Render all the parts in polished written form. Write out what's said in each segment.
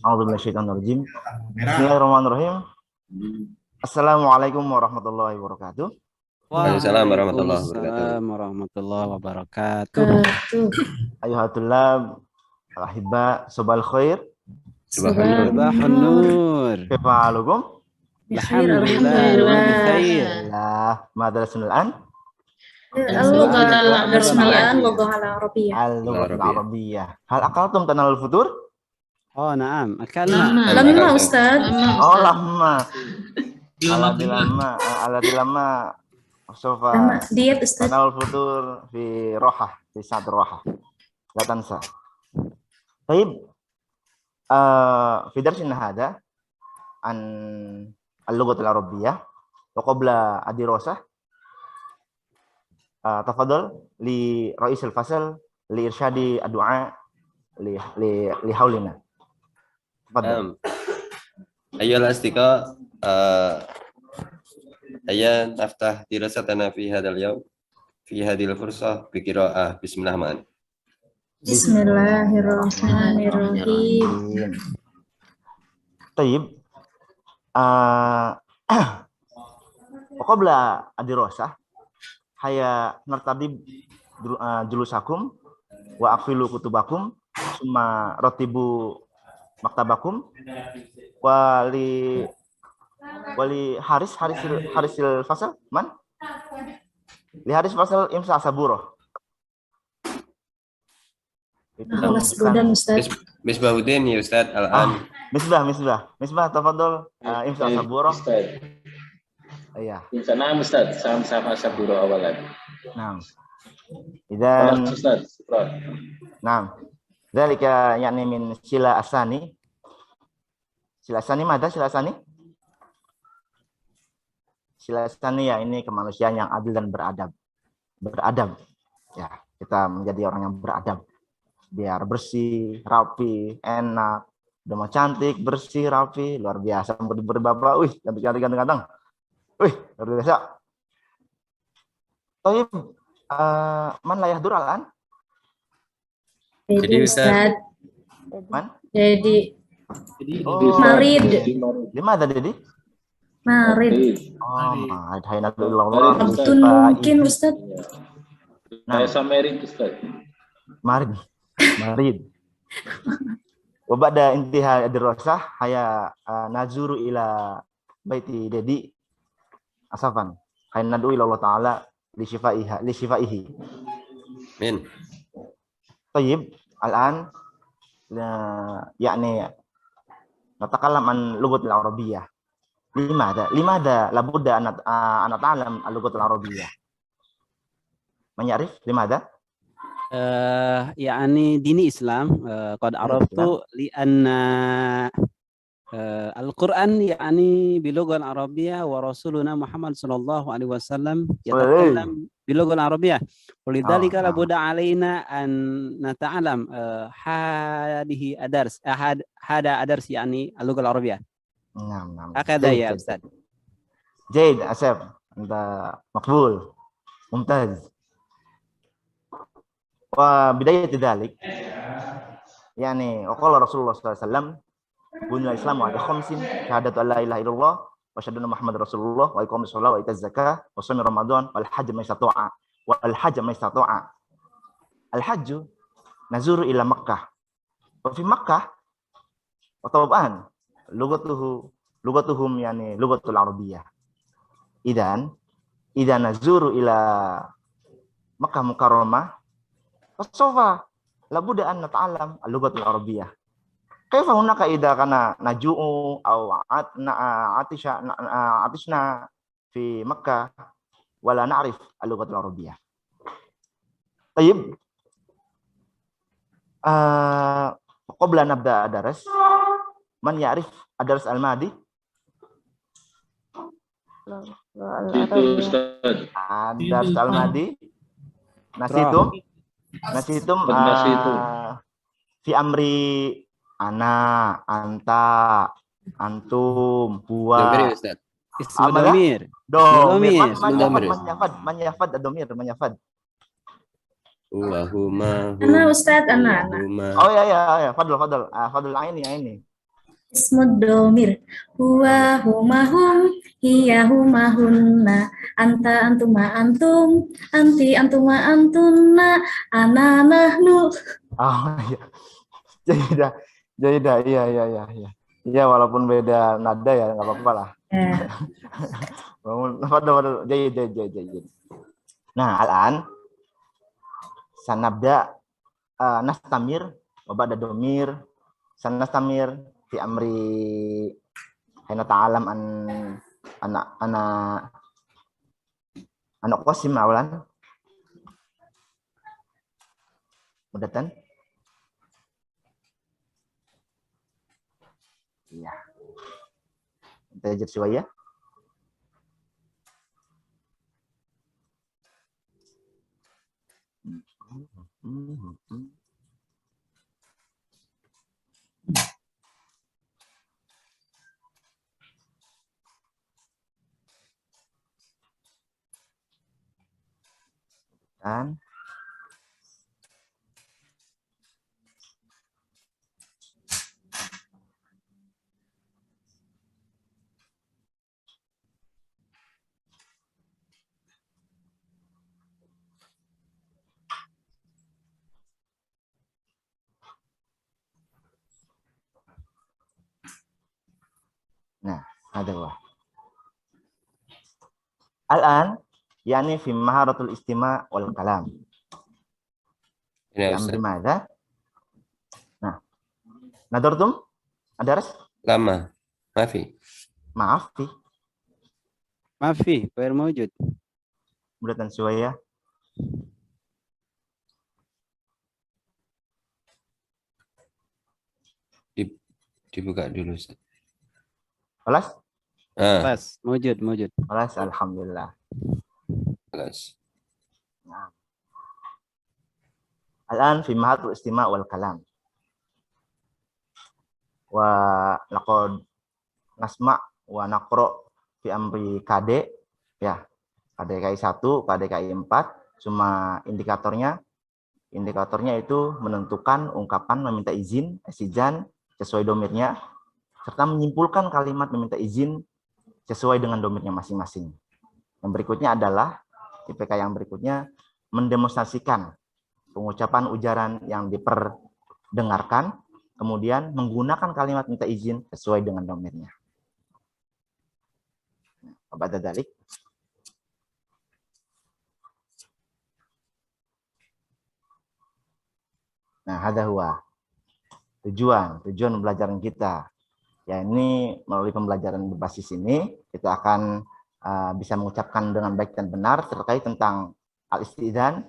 A'udzu minasyaitonir rajim. Bismillahirrahmanirrahim. Assalamualaikum warahmatullahi wabarakatuh. Waalaikumsalam warahmatullahi wabarakatuh. Waalaikumsalam warahmatullahi wabarakatuh. Ayuhatullah, ahibba, sobal khair. Subhanun nur. Kaifa halukum? Alhamdulillah wa bi khair. Madrasatul an. Al-Lughah al-Arabiyyah. Al-Lughah al-Arabiyyah. Hal akaltum tanalul futur? Oh, na'am. Akalna. Lama Ustaz. Oh, lama. Aladilama. Sofa. Lama diet Ustaz. Tanalul futur fi rohah, fi saat rohah. La tansa. Baik. Fi darsina hada an al-Lughah al-Arabiyyah wa qabla adirasah. Tafadhal li Rais al-Fasal li irsyadi ad-du'a li haulina. Tafadhal. Ayyuhal asdiqa, ayya naftah dirasatana fi hadzal yawm fi hadhil fursah bi qira'ah bismillah. Bismillahirrahmanirrahim. Tayyib. Qabla adirasah haya nartadib julusakum wa aqfilu kutubakum summa ratibu maktabakum wali harisil fasal man li haris fasal imsa saburo Kelas Budan Ustaz. Misbahuddin ya Ustaz al-an. Misbah tafadhol imsa saburo. Iya. Sana Ustaz, sama-sama saburo awalan. Naam. Idan Ustaz, naam. Dzalika yakni min sila asani. Sila asani mana sila asani? Sila asani ya ini kemanusiaan yang adil dan beradab. Beradab. Ya, kita menjadi orang yang beradab. Biar bersih, rapi, enak, udah mau cantik, bersih, rapi, luar biasa. Berbapak, wih, cantik-cantik ganteng-ganteng. Wih, luar biasa. Toib, man layah duralan? Jadi Ustaz. Man? Jadi Oh, marid. Di mana jadi? Marid. Oh, marid. Hainatullah. Abtun mungkin Ustaz. Nah, Samarid Ustaz. Marid. Wa ba'da intiha ad-dirasah haya nazuru ila baiti dedi asafan. Hain nadu ila Allah taala li syifaihi. Min. Tayyib, al-an yakni natakallam an lughat al-arabiyyah. Limada labudda an nata'allam al-lughat al-arabiyyah. Man ya'rif limada? يعني دين إسلام قد عرفت لأن القرآن يعني باللغة العربية ورسولنا محمد صلى الله عليه وسلم يتكلم باللغة العربية ولذلك لابد علينا أن نتعلم هذا أدرس يعني اللغة العربية. نعم. هكذا يا أستاذ. جيد أسف أنت مقبول ممتاز. وبداية ذلك يعني وقال رسول الله صلى الله عليه وسلم بني الإسلام على خمس شهادة أن لا إله إلا الله وأشهد أن محمد رسول الله وإقام الصلاة وإيتاء الزكاة وصوم رمضان والحج ما استطاع الحج نزور إلى مكة وفي مكة وطبعا لغتهم يعني لغة العربية إذا نزور إلى مكة مكرمة فسوف لابد أن نتعلم اللغة العربية. كيف هناك إذا كان نجوع أو عطشنا في مكة ولا نعرف اللغة العربية. طيب قبل أن نبدأ الدرس من يعرف الدرس الماضي؟ الدرس الماضي nasitum fi amri ana, anta, antum, huwa. Ismu domir. Man yafad ad-domir, man yafad. Wa huma. Ana Ustaz, ana. Oh ya. Fadl aini. Ismud domir. Huwa huma hum. Hiya huma hunna. Anta antuma antum. Anti antuma antunna. Ana nahnu. Oh iya. Jaidah. Iya. Iya, walaupun beda nada ya, nggak apa-apa lah. Ya. Jayid. Nah, al-an sanabda nastamir wa ba'da domir sanastamir fi amri hina ta'alam anak qasim awalan mudatan. Iya. Tajid suwaya. Kan nah, ada wah. Al-an yakni fi maharatul istima' wal kalam. Ya, Yang Ustaz. mana? Nah, nadartum? Ada res? Lama. Maafi. Maaf, fi. Mafi, غير موجود. Mudatan suwaya. Dibuka dulu, Ustaz. Kelas? Kelas, موجود. Kelas, alhamdulillah. Kelas. Nah. Al-an fi maharatul istima' wal kalam. Wa laqad nasma' wa naqra fi amri KD ya. KDKI 1, KDKI 4 cuma indikatornya itu menentukan ungkapan meminta izin, istizan sesuai domirnya serta menyimpulkan kalimat meminta izin sesuai dengan domirnya masing-masing. Yang berikutnya adalah IPK yang berikutnya mendemonstrasikan pengucapan ujaran yang diperdengarkan, kemudian menggunakan kalimat minta izin sesuai dengan domirnya. Ba'da dzalik. Nah, hadza huwa tujuan pembelajaran kita. Ya, ini melalui pembelajaran berbasis ini kita akan bisa mengucapkan dengan baik dan benar terkait tentang al-istidzan,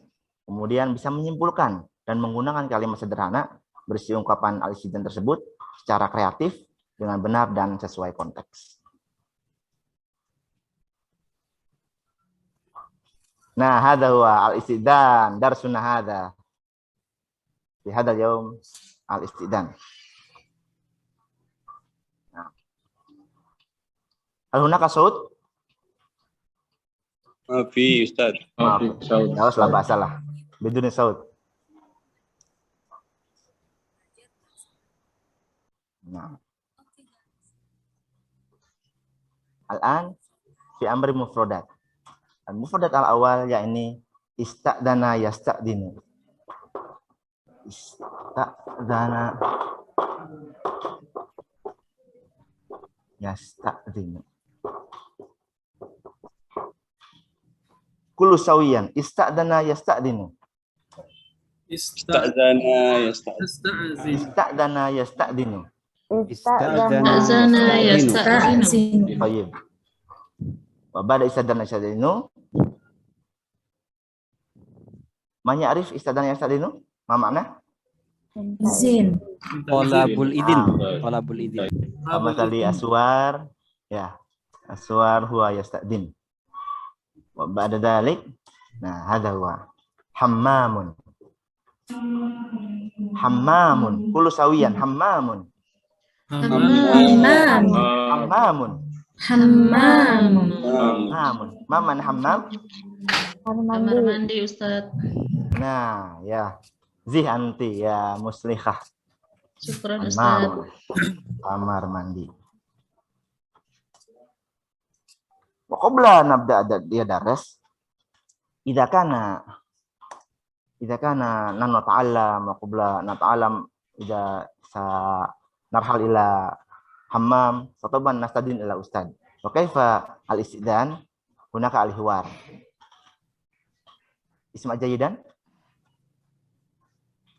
kemudian bisa menyimpulkan dan menggunakan kalimat sederhana berisi ungkapan al-istidzan tersebut secara kreatif dengan benar dan sesuai konteks. Nah, hadza huwa al-istidzan darsuna hadza. Di hadal yaum al-istidan. Nah. Al-hunaka saud? Maafi, Ustaz. Maafi, saud. Ya, salah bahasa lah. Bidun saud. Nah. Al-an fi amri mufradat. Al-mufradat al-awal yakni ista'dana yasta'dinu. Ista'dana yasta'dinu. Kullu sawiyan ista'dana yasta'dinu. Ista'zana yasta'zin. Ista'dana yasta'dinu. Ista'zana Yasta'zinu. Baik. Wa ba'da ista'dana yasta'dinu. Man ya'rif ista'dana yasta'dinu? Ma makna? Izin. Tolabul idin. Sama tadi aswar, ya. Aswar huwa yasta'din. Wa ba'da dzalik, nah hadza huwa hammamun. Hammamun, kullu sawiyan hammamun. Hammam. Hammamun. Hammam. Hammamun. Maman hammam? Kamar mandi, Ustaz. Nah, ya. Zih anti ya muslihah. Syukran Hammam. Ustaz. Kamar mandi. Wa qabla nabda dia daras. Idza kana nanu ta'allam wa qabla nata'allam idza sa narhal ila hammam fataban nastadin ila ustad. Wa kaifa al-istidan hunaka al-hiwar. Isma jayidan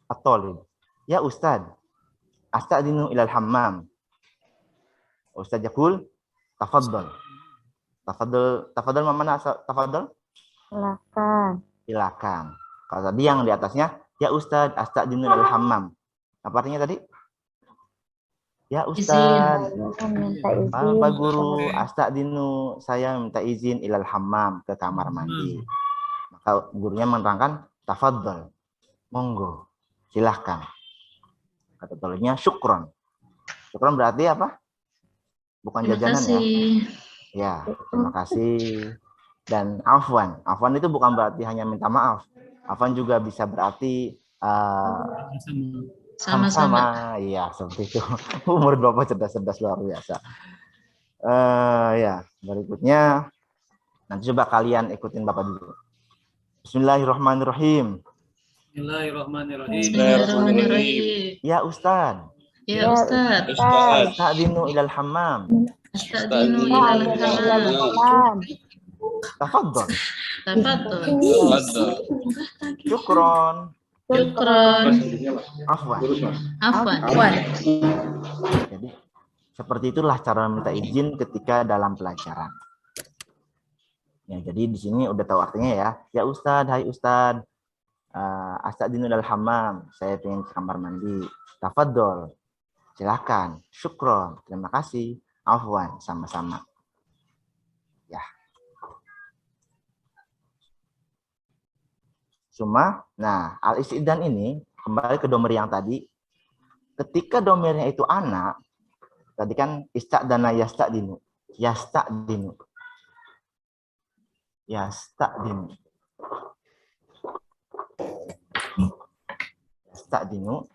at-talib. Ya ustad, astadinu ila al-hammam. Ustad yaqul tafaddal. Tafaddal mana tafaddal? Silakan. Kalau tadi yang di atasnya, ya Ustad, astadinu ilal hammam. Apa artinya tadi? Ya Ustad, Pak Guru, astadinu, saya minta izin ilal hammam, ke kamar mandi. Maka gurunya menerangkan, tafaddal, monggo, silahkan. Kata tolongnya, syukron. Syukron berarti apa? Bukan Terima jajanan ya. kasih. Ya, terima kasih. Dan afwan. Afwan itu bukan berarti hanya minta maaf. Afwan juga bisa berarti sama-sama. Iya, seperti itu. Umur Bapak cerdas-cerdas luar biasa. Ya, berikutnya nanti coba kalian ikutin Bapak dulu. Bismillahirrahmanirrahim. Bismillahirrahmanirrahim. Ya Ustad. Ya Ustaz. Astadinu ilal hammam. Astadinu ilal hammam. Tafaddal. Tafaddal. Syukron. Syukron. Afwan. Afwan. Jadi seperti itulah cara minta izin ketika dalam pelajaran. Ya, jadi di sini udah tahu artinya ya. Ya Ustad, hai Ustad. Astadinu ilal hammam. Saya pengen ke kamar mandi. Tafaddal. Silakan. Syukron. Terima kasih. Afwan. Sama-sama. Ya. Cuma, nah, al-istidan ini kembali ke domir yang tadi. Ketika domirnya itu anak, tadi kan istadana yastadinu. Yastadinu. Yastadinu. Yastadinu.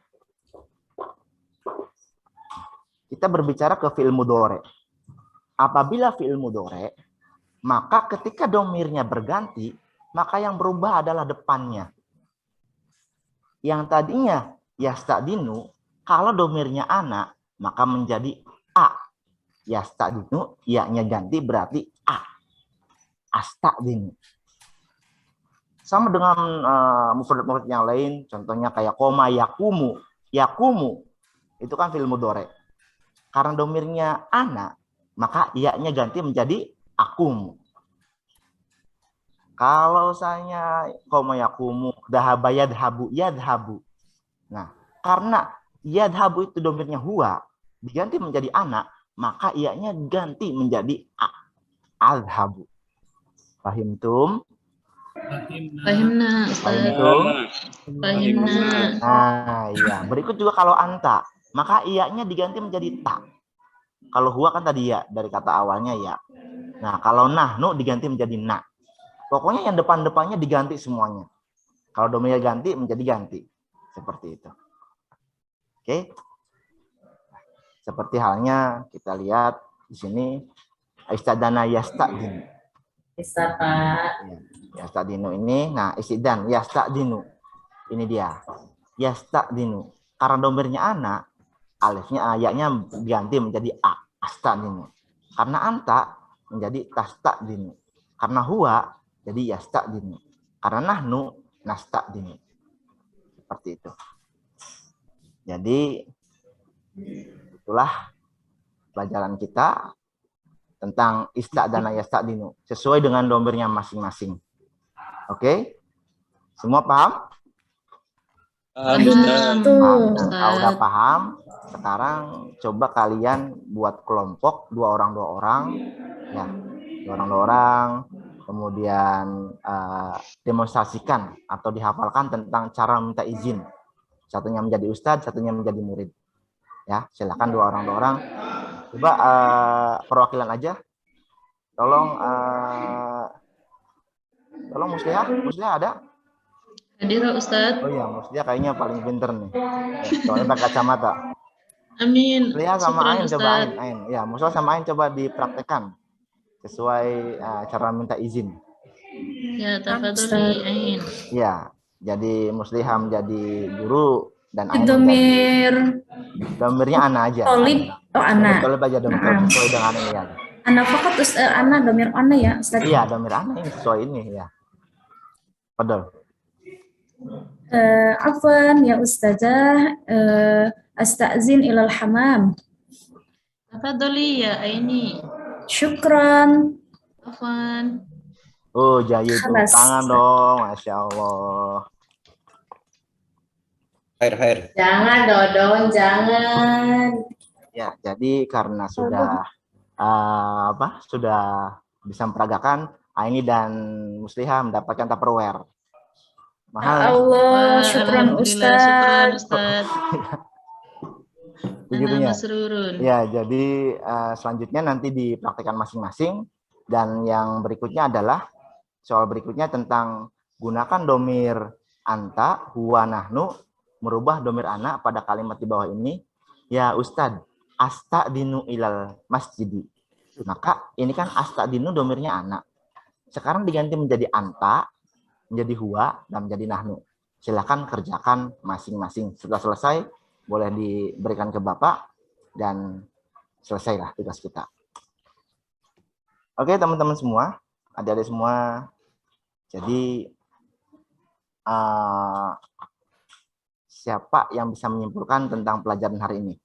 Kita berbicara ke fi'il mudhari. Apabila fi'il mudhari, maka ketika domirnya berganti, maka yang berubah adalah depannya. Yang tadinya yastadinu, kalau domirnya anak, maka menjadi a. Yastadinu, ya-nya ganti berarti a. Astadinu. Sama dengan mufrad-mufrad yang lain, contohnya kayak koma yakumu. Yakumu, itu kan fi'il mudhari. Karena domirnya anak, maka ya-nya ganti menjadi akumu. Kalau saya koma yakumu, dahaba yadhabu, yadhabu. Nah, karena yadhabu itu domirnya huwa, diganti menjadi anak, maka ya-nya ganti menjadi a. Adhabu. Fahimtum? Fahimna, Ustaz. Fahimtum? Fahimna. Nah, iya. Berikut juga kalau anta, maka iya-nya diganti menjadi ta. Kalau huwa kan tadi ya, dari kata awalnya ya. Nah, kalau nahnu diganti menjadi na. Pokoknya yang depan-depannya diganti semuanya. Kalau domirnya ganti, menjadi ganti. Seperti itu. Oke. Seperti halnya kita lihat di sini. Istadana yastadinu. Yastadinu ini, nah istidan, yastadinu. Ini dia. Yastadinu. Karena domirnya anak, alifnya ayatnya diganti menjadi a. Astadinu. Karena anta menjadi tastadinu. Karena huwa jadi yastadinu. Karena nahnu nastadinu. Seperti itu. Jadi itulah pelajaran kita tentang istadana yastadinu sesuai dengan domirnya masing-masing. Oke? Semua paham? Paham. Paham. Kalau udah paham, sekarang coba kalian buat kelompok 2 orang ya, 2 orang, kemudian demonstrasikan atau dihafalkan tentang cara minta izin. Satunya menjadi ustadz, satunya menjadi murid. Ya, silakan 2 orang. Coba perwakilan aja. Tolong Musliha ada? Hadir Ustaz. Oh iya, Musliha kayaknya paling pinter nih. Soalnya pakai kacamata. Amin. Lia sama Syukran, Ain coba Ustaz. Ain. Ya, Musla sama Ain coba dipraktekkan sesuai cara minta izin. Ya, tafadholi, Ain. Ya, jadi Musliham jadi guru dan Ain Domir domirnya ana aja. tolib. Oh, ana. Tolib aja domir tolib sesuai dengan ini ya. Ana fakat ana domir ana ya, Ustaz. Iya, domir ana ini sesuai ini ya. Padahal. Afwan ya Ustazah, astazin ilal hamam. Tafadholi ya Aini. Syukran. Afwan. Oh, Jayu tepuk Khalas. tangan dong, Masya Allah. Khair. Jangan Dodon, jangan. Ya, jadi karena sudah sudah bisa memperagakan, Aini dan Musliha mendapatkan Tupperware. Mahal. Allah, Wah, syukran alhamdulillah, syukran Ustaz. Ustaz. Begitunya. Ana masrurun. Ya, jadi selanjutnya nanti dipraktikkan masing-masing, dan yang berikutnya adalah soal berikutnya tentang gunakan domir anta, huwa, nahnu, merubah domir ana pada kalimat di bawah ini. Ya Ustadz, astadinu ilal masjidi. Maka ini kan astadinu domirnya ana. Sekarang diganti menjadi anta, menjadi huwa, dan menjadi nahnu. Silakan kerjakan masing-masing. Setelah selesai, boleh diberikan ke Bapak, dan selesailah tugas kita. Oke teman-teman semua, adik-adik semua. Jadi siapa yang bisa menyimpulkan tentang pelajaran hari ini?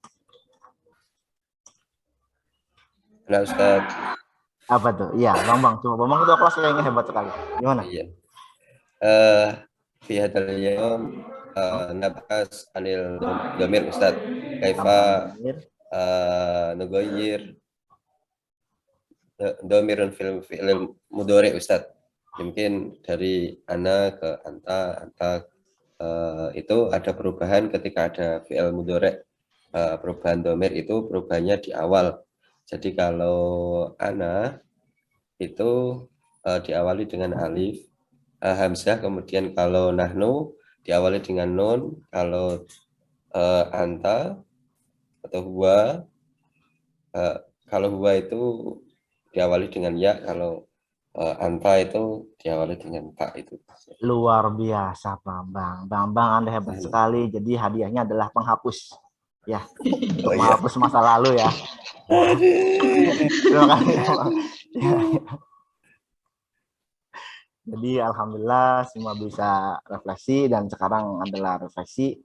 Nah, Ustaz. Apa tuh? Iya, Bambang. Cuma Bambang itu kelas kayaknya hebat sekali. Gimana? Iya. Fi hadzal yaum nabahas anil domir Ustaz. Kaifa nugoyir domirun fi'il mudhari Ustaz. Mungkin dari ana ke anta itu ada perubahan ketika ada fi'il mudhari. Perubahan domir itu perubahannya di awal. Jadi kalau ana itu diawali dengan alif, hamzah, kemudian kalau nahnu diawali dengan nun, kalau anta atau huwa, kalau huwa itu diawali dengan ya, kalau anta itu diawali dengan ta itu. Luar biasa, Bambang. Bambang, Anda hebat sekali. Jadi hadiahnya adalah penghapus. Ya, untuk menghapus masa lalu ya. Terima kasih. Ya. Jadi alhamdulillah semua bisa refleksi, dan sekarang adalah refleksi.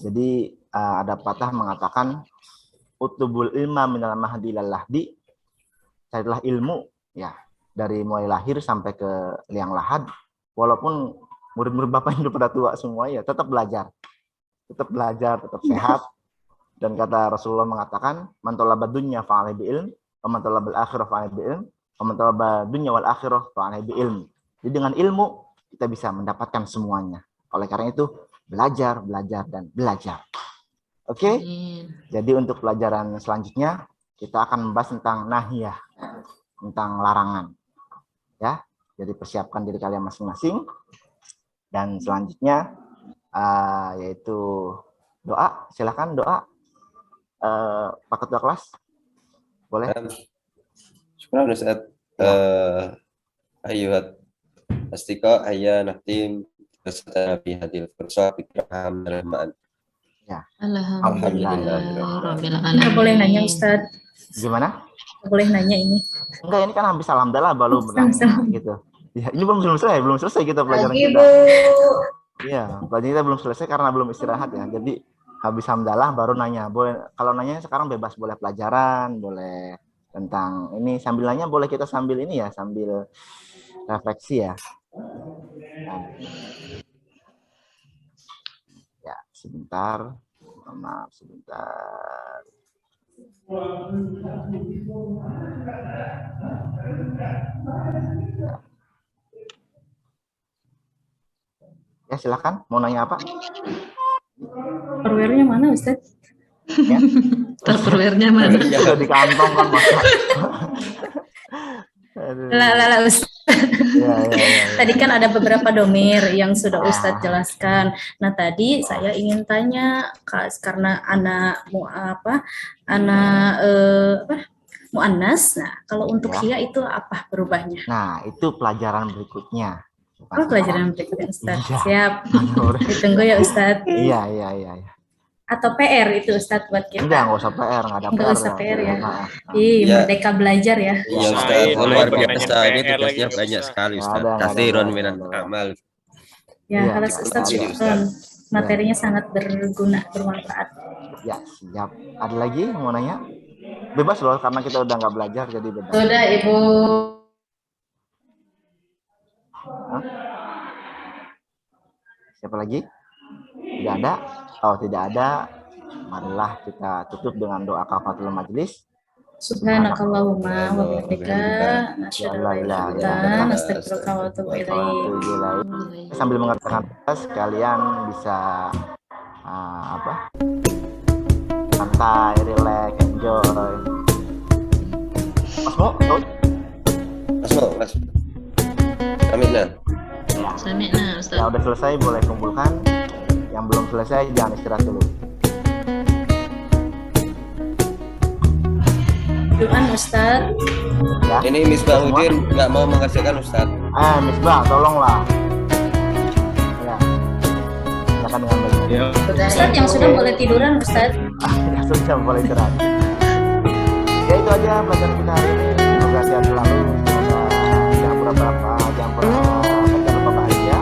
Jadi ada patah mengatakan utubul ilma minal mahdi ilal lahdi. Carilah ilmu ya dari mulai lahir sampai ke liang lahat. Walaupun murid-murid Bapak ini pada tua semua ya, tetap belajar, tetap sehat. Dan kata Rasulullah mengatakan, man talaba dunya fa'alaihi bi'ilm, wa man talaba al-akhirah fa'alaihi bi'ilm, wa man talaba dunya wal akhirah fa'alaihi bi'ilm. Jadi dengan ilmu kita bisa mendapatkan semuanya. Oleh karena itu belajar, dan belajar. Oke? Jadi untuk pelajaran selanjutnya kita akan membahas tentang nahiyah, tentang larangan. Ya, jadi persiapkan diri kalian masing-masing. Dan selanjutnya yaitu doa. Silakan doa. Pak Ketua kelas, boleh? Syukran Ustaz. Ayuhat astika ayya nahtim beserta fi hadil fursah bikraham rahman. Ya. Alhamdulillah. Nggak boleh nanya Ustaz. Gimana? Nggak boleh nanya ini. Enggak, ini kan habis alhamdulillah baru bertanya gitu. Ya, ini belum selesai kita pelajaran Lagi, kita. Bu. Iya, pelajaran kita belum selesai karena belum istirahat ya. Jadi habis hamdalah baru nanya. Boleh, kalau nanya sekarang bebas, boleh pelajaran, boleh tentang ini, sambil nanya boleh kita sambil ini ya, sambil refleksi ya. Nah. Ya, sebentar. Maaf, sebentar. Ya, silakan. Mau nanya apa? Tupperware-nya mana Ustaz? Ya. Tupperware-nya mana? Sudah di kantong kan, Mas. Lah, Ustaz. Tadi kan ada beberapa domir yang sudah Ustadz jelaskan. Nah tadi saya ingin tanya, karena anak muannas. Nah kalau untuk hia itu apa berubahnya? Nah itu pelajaran berikutnya. Oh pelajaran berikutnya Ustadz. Iya. Siap. Ditunggu ya Ustadz. Iya. Atau PR itu Ustadz buat kita? Enggak usah PR, nggak ada Nggak PR. usah PR ya. Ya. Merdeka belajar ya. Iya Ustaz, luar biasa. Ini tugasnya banyak sekali Ustaz. Katsirun minal amal. Ya, harus Ustadz syukron. Materinya sangat berguna, bermanfaat. Ya, siap. Ada lagi yang mau nanya? Bebas loh, karena kita udah nggak belajar, jadi bebas. Sudah Ibu. Siapa lagi? Tidak ada? Oh, tidak ada. Marilah kita tutup dengan doa kafaratul majelis. Subhanakallahumma wa bihamdika asyhadu an la ilaha illa anta astaghfiruka wa atubu ilaik. Sambil mengerjakan tugas, kalian bisa santai, relax, enjoy. Mas. Amina. Sami'na Ustaz. Yang udah selesai boleh kumpulkan. Yang belum selesai jangan istirahat dulu. Doa Ustaz. Ya. Ini Misbahuddin nggak mau mengerjakan Ustaz. Misbah, tolonglah. Ya. Silakan dengan baik. Ya. Ustaz yang sudah boleh tiduran Ustaz. Ya sudah boleh istirahat. Ya itu aja pelajaran kita hari ini. Semoga sehat selalu. Semoga jangan lupa bahagia.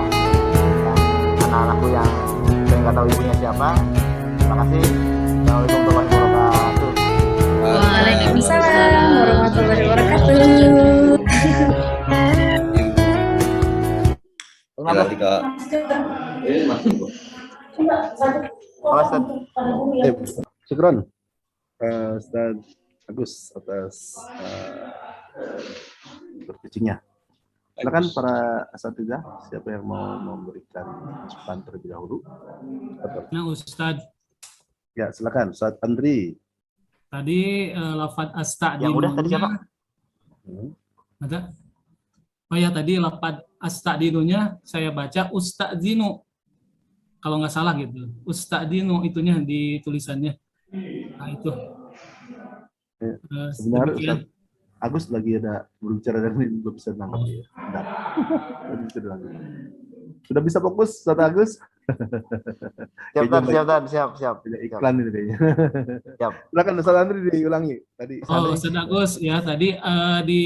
Dan anak-anakku yang saya nggak tahu ibunya siapa. Terima kasih. Assalamualaikum warahmatullahi wabarakatuh. Waalaikumsalam warahmatullahi wabarakatuh. Syukron Ustaz Agus atas berbincangnya. Silakan para asatidzah, siapa yang mau memberikan masukan terlebih dahulu? Nah Ustaz. Ya silakan Ustaz Andri. Tadi lafaz asta'dinu. Yang udah tadi siapa? Ada? Oh ya tadi lafaz asta'dinunya saya baca usta'dzinu. Kalau nggak salah gitu. Usta'dzinu itunya di tulisannya. Nah itu. Sebenarnya Agus lagi ada berbicara dan ini belum bisa nangkap ya. Sudah bisa fokus Ustaz Agus? Siap. Iklan ini kayaknya. Siap. Silakan Ustaz Andri diulangi tadi. Ustaz Agus ya tadi di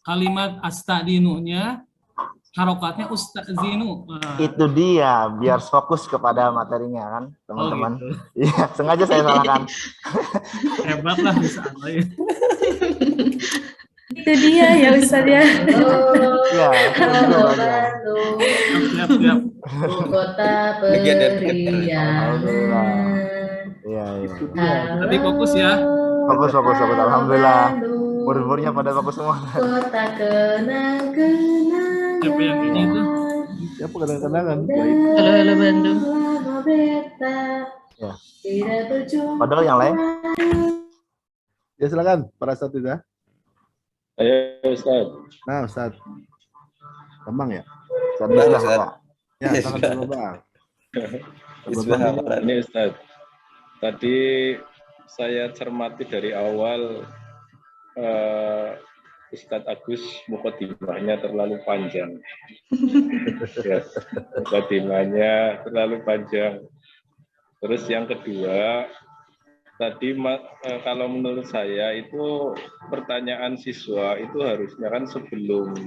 kalimat asta'dinunya harokatnya usta'zinu. Itu dia, biar fokus kepada materinya kan, teman-teman. Iya, sengaja saya salahkan. Hebat lah bisa. Itu dia ya Ustaz ya. Iya. Siap. Kota Periangan. Iya. Tadi fokus ya. Fokus. Alhamdulillah. Murid-muridnya pada fokus semua. Kota kenang-kenangan. Siapa yang ini itu? Siapa kenang-kenangan? Halo Bandung. Ya. Padahal yang lain. Ya silakan para asatidzah. Ayo Ustaz. Nah Ustaz Bambang ya? Ustaz. Ya silakan Bambang. Ini Ustaz. Tadi saya cermati dari awal Ustadz Agus mukadimahnya terlalu panjang. Ya, mukadimahnya terlalu panjang. Terus yang kedua, tadi kalau menurut saya itu pertanyaan siswa itu harusnya kan sebelum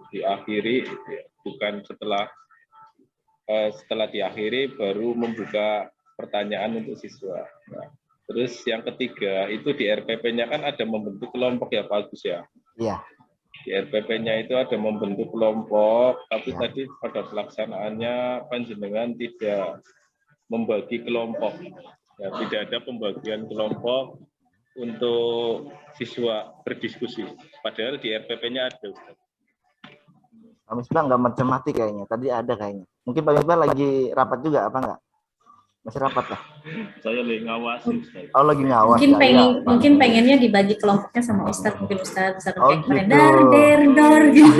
diakhiri, bukan setelah diakhiri baru membuka pertanyaan untuk siswa. Nah, terus yang ketiga itu di RPP-nya kan ada membentuk kelompok ya Pak Agus ya. Iya. Di RPP-nya itu ada membentuk kelompok, tapi tadi pada pelaksanaannya panjenengan tidak membagi kelompok. Ya, tidak ada pembagian kelompok untuk siswa berdiskusi. Padahal di RPP-nya ada, Ustaz. Pak Misbah nggak mencermati kayaknya. Tadi ada kayaknya. Mungkin Pak Misbah lagi rapat juga apa enggak? Masih rapat lah. Saya lagi ngawasi, Ustaz. Oh, lagi ngawas. Mungkin pengennya dibagi kelompoknya sama Ustadz, mungkin Ustadz Oh, kayak kemarin gitu. dar gitu.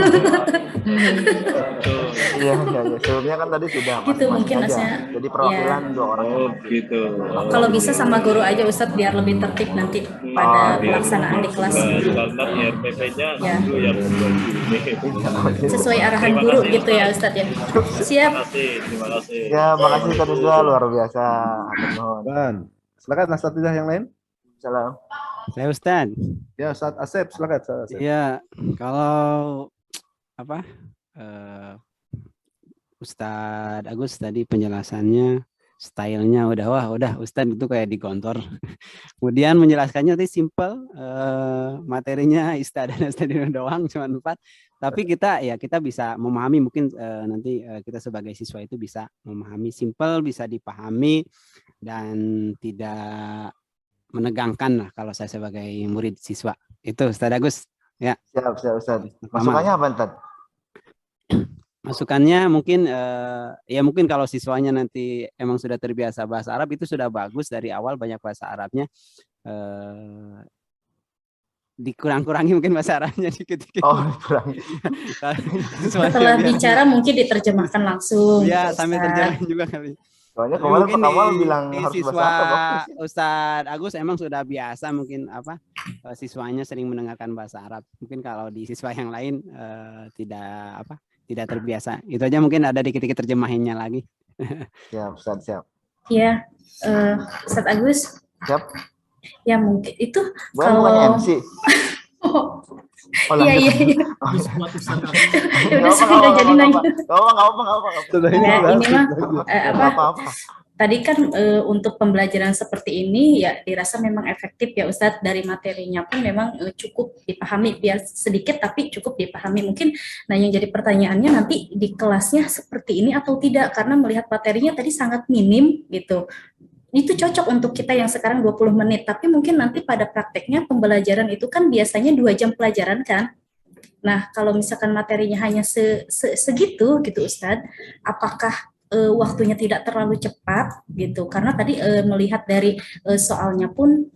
Iya. Sebelumnya kan tadi sudah Gitu, masing-masing mungkin aja. maksudnya, Jadi perwakilan ya. 2 orang. Oh, gitu. Kalau bisa sama guru aja Ustadz biar lebih tertib nanti pada pelaksanaan di kelas. Karena RPP-nya Ya. guru yang membagi. Sesuai arahan guru gitu ya Ustadz ya. Siap. Terima kasih. Ya, makasih Ustaz Rizal, luar biasa. Hatur nuhun. Dan silakan asatidzah yang lain. Salam. Saya Ustaz. Ya, Ustaz Asep, silakan Ustaz Asep. Ya, kalau apa Ustadz Agus tadi penjelasannya, stylenya udah Ustadz itu kayak di kantor. Kemudian menjelaskannya tadi simple, materinya Istad dan Istadino doang cuma 4. Tapi kita bisa memahami, mungkin nanti kita sebagai siswa itu bisa memahami, simple, bisa dipahami dan tidak menegangkan lah kalau saya sebagai murid siswa. Itu Ustadz Agus. Ya. Siap Ustaz. Masukannya apa Ustaz? Masukannya mungkin mungkin kalau siswanya nanti emang sudah terbiasa bahasa Arab itu sudah bagus dari awal banyak bahasa Arabnya, dikurang-kurangi mungkin bahasa Arabnya dikit-dikit. Oh, kurang. Setelah bicara mungkin diterjemahkan langsung. Ya, Ustaz. sambil terjemahin juga kali. Soalnya kemarin Pak Kamal bilang harus siswa bahasa Arab. Ustadz Agus emang sudah biasa mungkin siswanya sering mendengarkan bahasa Arab. Mungkin kalau di siswa yang lain tidak terbiasa. Itu aja mungkin ada dikit-dikit terjemahinnya lagi. Siap Ustaz, siap. Ya, Ustadz Agus. Siap. Ya mungkin itu Bukan MC. Iya. Ya udah sih nggak jadi nanya. Gak apa. Ya ini mah Tadi kan untuk pembelajaran seperti ini ya dirasa memang efektif ya Ustadz, dari materinya pun memang cukup dipahami, biar sedikit tapi cukup dipahami. Mungkin yang jadi pertanyaannya nanti di kelasnya seperti ini atau tidak, karena melihat materinya tadi sangat minim gitu. Itu cocok untuk kita yang sekarang 20 menit, tapi mungkin nanti pada prakteknya pembelajaran itu kan biasanya 2 jam pelajaran kan. Nah, kalau misalkan materinya hanya segitu gitu Ustadz, apakah waktunya tidak terlalu cepat gitu? Karena tadi melihat dari soalnya pun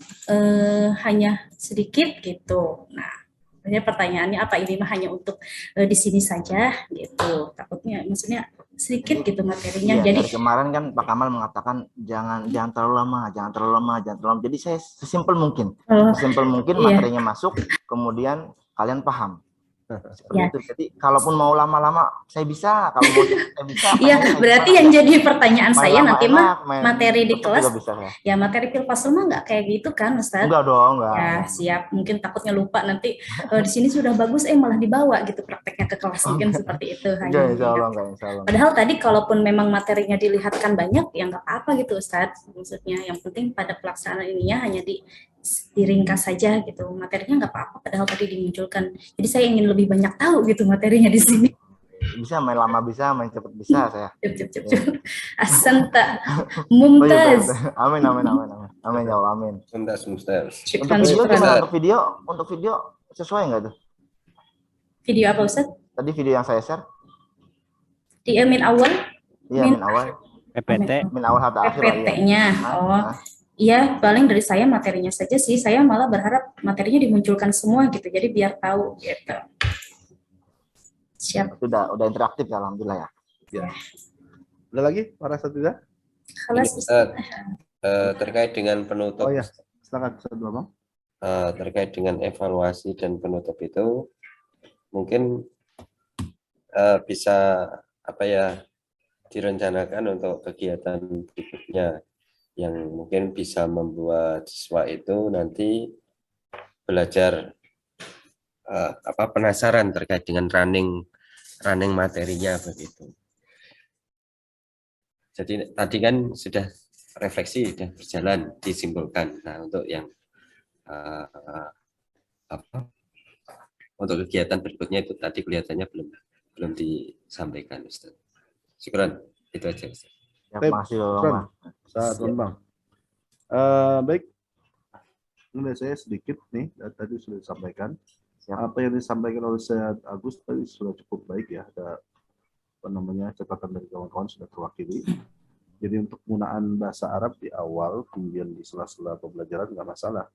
hanya sedikit gitu. Nah, pertanyaannya apa ini mah hanya untuk di sini saja gitu? Takutnya maksudnya sedikit gitu materinya. Iya, jadi dari kemarin kan Pak Kamal mengatakan jangan terlalu lama. Jadi saya sesimpel mungkin. Sesimpel mungkin materinya masuk, kemudian kalian paham. Seperti itu. Jadi kalaupun mau lama-lama saya bisa, kalau mau saya bisa. Iya, berarti yang jadi pertanyaan saya nanti mah materi di kelas. Ya materi Pilpasel mah nggak kayak gitu kan, Ustadz? Enggak dong, enggak. Ya siap, mungkin takutnya lupa nanti di sini sudah bagus, malah dibawa gitu prakteknya ke kelas, mungkin seperti itu. Enggak, insya Allah. Padahal tadi kalaupun memang materinya dilihatkan banyak, ya nggak apa-apa gitu Ustadz. Maksudnya yang penting pada pelaksanaan ininya hanya diringkas saja gitu, materinya nggak apa-apa padahal tadi dimunculkan. Jadi saya ingin lebih banyak tahu gitu materinya di sini. Bisa main lama, bisa main cepat, bisa saya. Cep. Asanta Mumtaz. Amin ya Allah, amin. Mumtaz. Untuk video sesuai nggak tuh? Video apa Ustaz? Tadi video yang saya share. Di min awal? Iya, min awal. PPT. Min awal hatta akhir. PPT-nya. Iya, paling dari saya materinya saja sih. Saya malah berharap materinya dimunculkan semua gitu. Jadi biar tahu gitu. Siap. Udah interaktif ya, alhamdulillah ya. Ada lagi para asatidzah? Terkait dengan penutup. Oh ya, silakan Ustaz Bambang. Terkait dengan evaluasi dan penutup itu mungkin bisa direncanakan untuk kegiatan berikutnya yang mungkin bisa membuat siswa itu nanti belajar penasaran terkait dengan running materinya begitu. Jadi tadi kan sudah refleksi, sudah berjalan, disimpulkan. Nah, untuk yang untuk kegiatan berikutnya itu tadi kelihatannya belum disampaikan, Ustaz. Syukran, itu aja, Ustaz. Terima kasih, Ustaz Bambang. Baik, ini saya sedikit nih, tadi sudah disampaikan. Apa yang disampaikan oleh Ustaz Agus tadi sudah cukup baik ya. Ada catatan dari kawan-kawan sudah terwakili. Jadi untuk penggunaan bahasa Arab di awal, kemudian di sela-sela pembelajaran nggak masalah.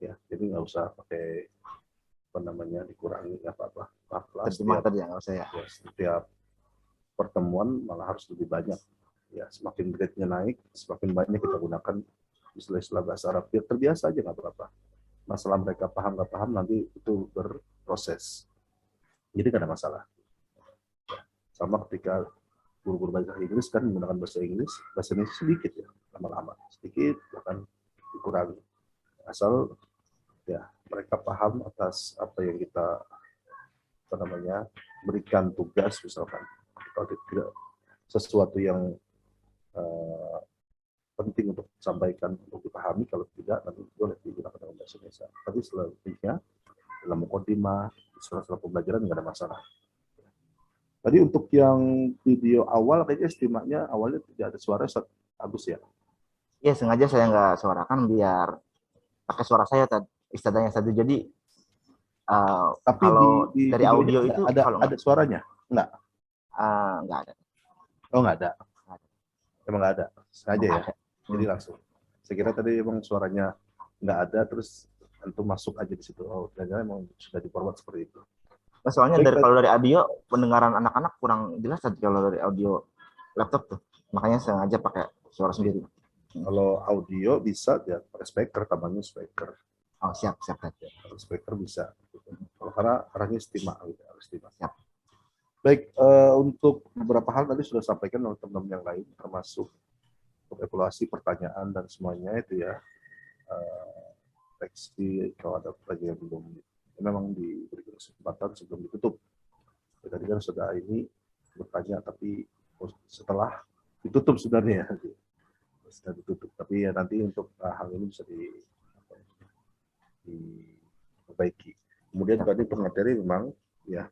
Ya, jadi nggak usah pakai apa namanya dikurangi nggak apa-apa. Terjemah tadi ya, nggak usah ya. Setiap pertemuan malah harus lebih banyak. Ya, semakin grade-nya naik, semakin banyak kita gunakan istilah-istilah bahasa Arab. Biar terbiasa aja nggak apa-apa. Masalah mereka paham nggak paham nanti itu berproses. Jadi nggak ada masalah. Sama ketika guru-guru bahasa Inggris kan menggunakan bahasa Inggris sedikit ya, lama-lama sedikit bahkan dikurangi. Asal ya mereka paham atas apa yang kita berikan tugas misalkan. Kalau tidak sesuatu yang penting untuk disampaikan untuk dipahami, kalau tidak nanti boleh digunakan dalam bahasa Indonesia. Tapi selebihnya dalam mukadimah, setelah pembelajaran nggak ada masalah. Tadi untuk yang video awal kayaknya istimanya awalnya tidak ada suara, Ustaz Agus ya? Iya, sengaja saya nggak suarakan biar pakai suara saya tadi istilahnya satu. Jadi tapi kalau di dari audio itu ada suaranya? Enggak? Nggak ada. Oh nggak ada? Emang nggak ada? Sengaja ya? Ada. Jadi langsung. Saya kira tadi emang suaranya nggak ada, terus tentu masuk aja di situ. Oh ternyata emang sudah di-forward seperti itu. Soalnya kalau dari audio pendengaran anak-anak kurang jelas tadi kalau dari audio laptop tuh. Makanya sengaja pakai suara sendiri. Kalau audio bisa ya pakai speaker, tambahnya speaker. Oh siap tadi. Kalau speaker bisa. Kalau karena arahnya istimewa, istimewa. Siap. Baik, untuk beberapa hal tadi sudah sampaikan oleh teman-teman yang lain, termasuk untuk evaluasi pertanyaan dan semuanya itu ya. Teksi kalau ada pertanyaan yang belum memang diberikan kesempatan sebelum ditutup. Tadi kan sudah ini bertanya tapi setelah ditutup sebenarnya sudah ditutup. Tapi ya nanti untuk hal ini bisa diperbaiki. Kemudian tadi untuk materi memang ya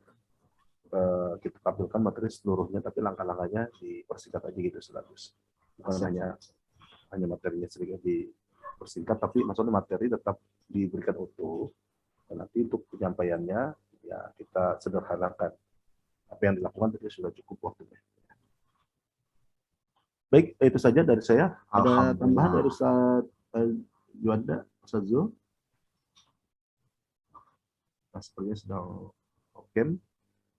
kita tampilkan materi seluruhnya, tapi langkah-langkahnya dipersingkat aja gitu selagus. Bukan hanya materinya sedikit dipersingkat, tapi maksudnya materi tetap diberikan utuh. Dan nanti untuk penyampaiannya ya kita sederhanakan. Apa yang dilakukan tadi sudah cukup waktunya. Baik, itu saja dari saya. Ada tambahan dari Ustaz Juanda, Ustaz Zul? Sepertinya sedang oke.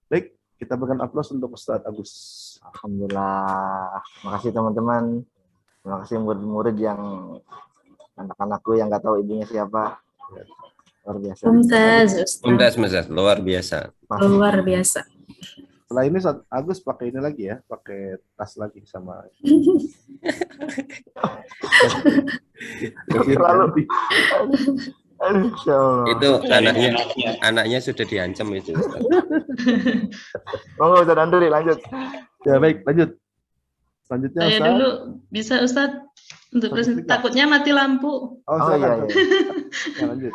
Baik, kita berikan aplaus untuk Ustaz Agus. Alhamdulillah. Terima kasih teman-teman. Terima kasih murid-murid yang anak-anakku yang nggak tahu ibunya siapa. Luar biasa. Mumtaz, luar biasa. Luar biasa. Setelah ini Ustaz Agus pakai ini lagi ya, pakai tas lagi sama. Terlalu. Itu anaknya sudah diancam itu. Monggo Ustaz Andri lanjut. Ya baik, lanjut. Selanjutnya Saya Ustaz. dulu bisa Ustadz untuk presentasi. Takutnya mati lampu. Oh iya. Ya, lanjut.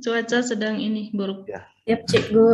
Cuaca sedang ini buruk. Ya. Siap, Cikgu.